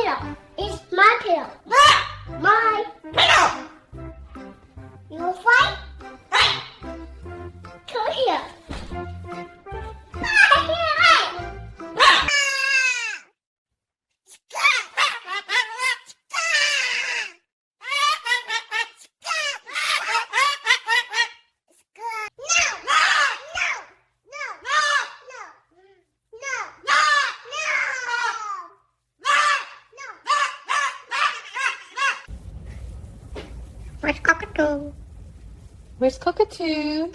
pillow. It's my pillow. My pillow. You will fight? Come here. Where's Cockatoo? Where's Cockatoo?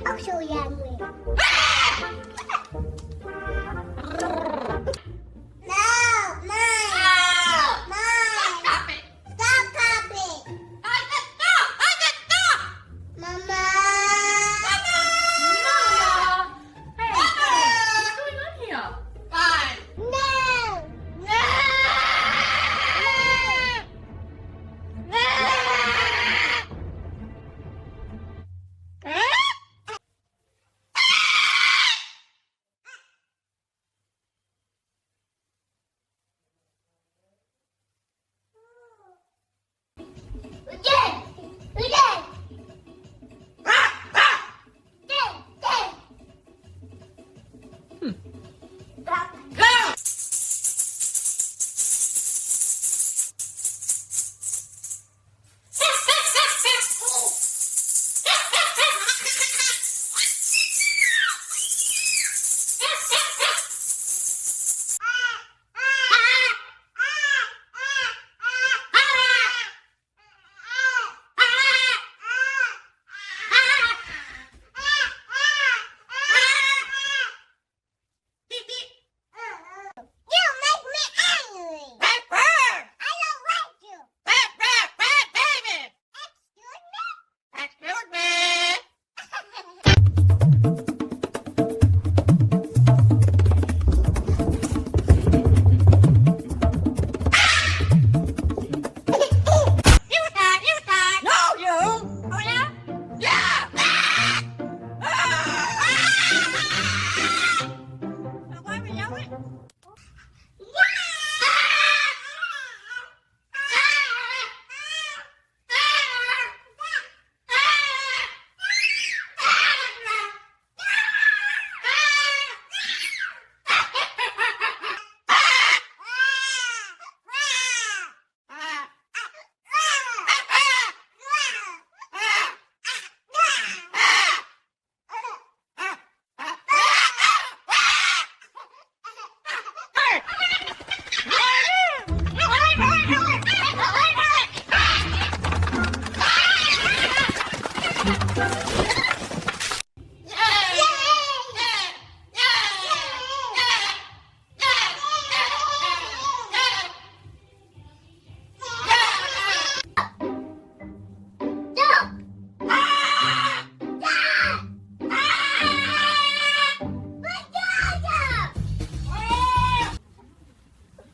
I'm so angry.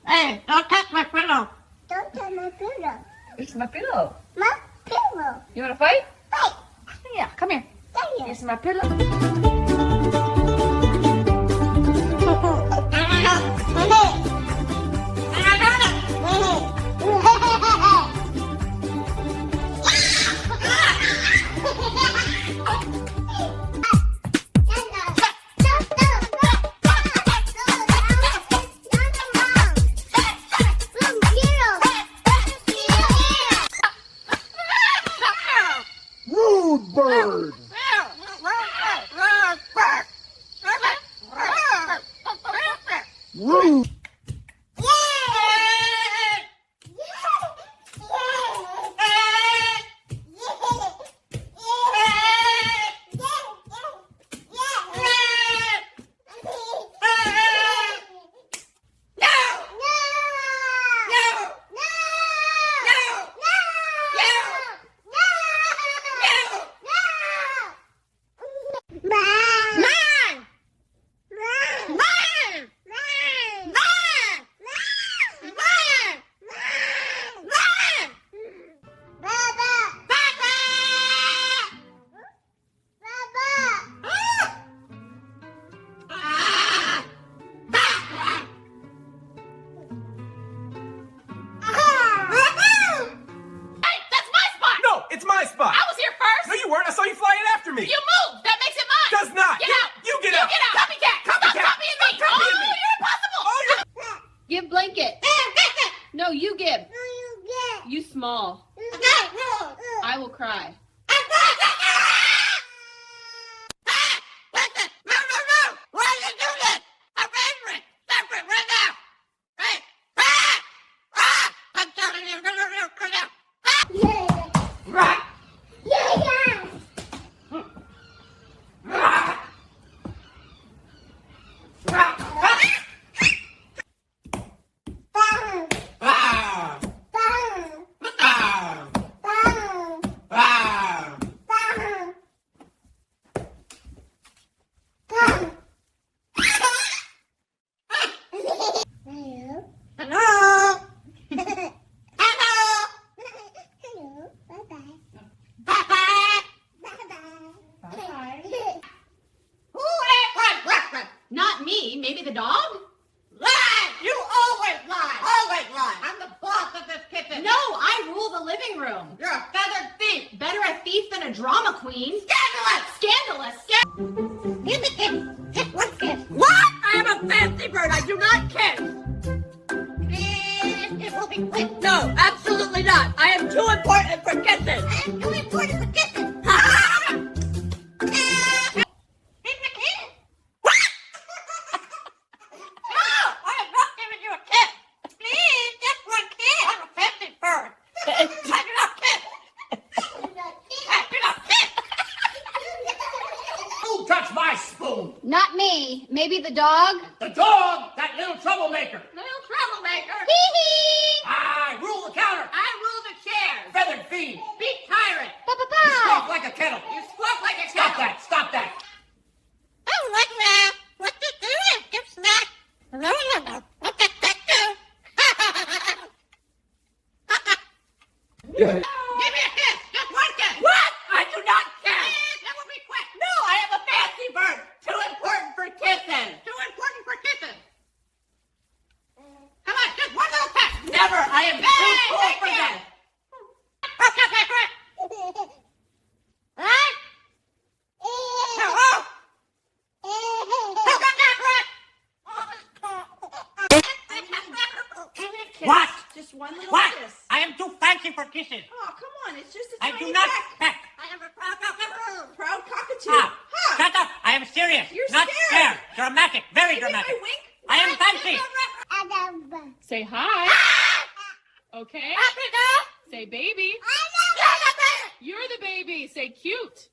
Hey, don't touch my pillow. Don't touch my pillow. It's my pillow. My pillow. You wanna fight? Fight. Yeah, come here. Come here. It's my pillow. Rude bird! No, it's my spot. I was here first. No, you weren't. I saw you flying after me. You moved. That makes it mine. Does not. Get out. You get You out. get out. Copycat. Stop Copycat. copying me. Stop copying me. You're impossible. Oh, you're... Give blanket. No, you give. No, you get. You small. I will cry. Why did you do this? I'm angry. Separate right now. Hey. I'm telling you. Not me. Maybe the dog? Lie! You always lie! Always lie! I'm the boss of this kitchen! No, I rule the living room. You're a feathered thief! Better a thief than a drama queen. Scandalous! Scandalous. Give me kiss! Just one kiss! What? I am a fancy bird! I do not kiss! It will be quick! No, absolutely not! I am too important for kisses! I am too important for kisses! Who touched my spoon? Not me. Maybe the dog? The dog! That little troublemaker! Little troublemaker! I rule the counter! I rule the chairs! Feathered fiend! Beat tyrant! You squawk like a kettle! You squawk like a Stop kettle! that! Stop that! Oh, what now? What you doing? Give snack. No. What the heck do? Give me a kiss. Just one kiss. What? I do not kiss. That will be quick. No, I am a fancy bird. Too important for kissing. Too important for kissing. Come on, just one little kiss. Never. I am too cool for this. Okay, quick. Huh? Hello? What? Just one little What? kiss. I am too fancy for kissing. Oh, come on. It's just a I tiny do not peck. peck. I am a proud cockatoo. Proud cockatoo. Ah, Huh. shut up! I am serious. You're not scared. Dramatic. Very Give me my dramatic. wink. I am fancy. Say hi. Okay. Say baby. You're the baby. Say cute.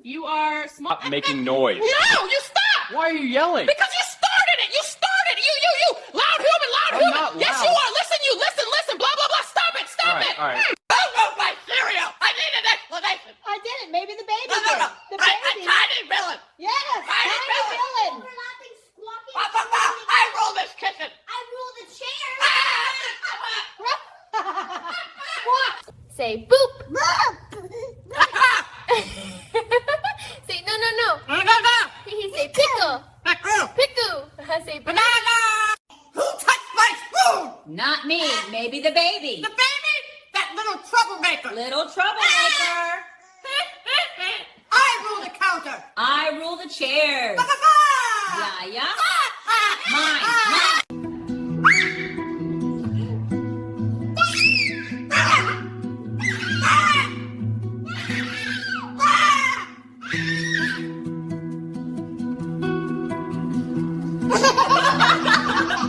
You are small. Stop making noise. No, you stop! Why are you yelling? Because you started it! You started it! You! Loud human, loud I'm human! not Yes, loud. you are! Listen! Blah, blah, blah! Stop it! Stop it! All right. Oh, my cereal! I need an explanation! I didn't. Maybe the baby No! did. The A baby. tiny villain! Yes. Tiny Tiny villain. villain. Overlapping, squawking. Blah, blah, blah! I rule this kitchen! I rule the chair. Say boop. Say no. Say pickle. Pickle. Say banana. Who touched my spoon? Not me. Maybe the baby. The baby? That little troublemaker! Little troublemaker. I rule the counter! I rule the chairs. Ba-ba-ba! Yeah. Mine.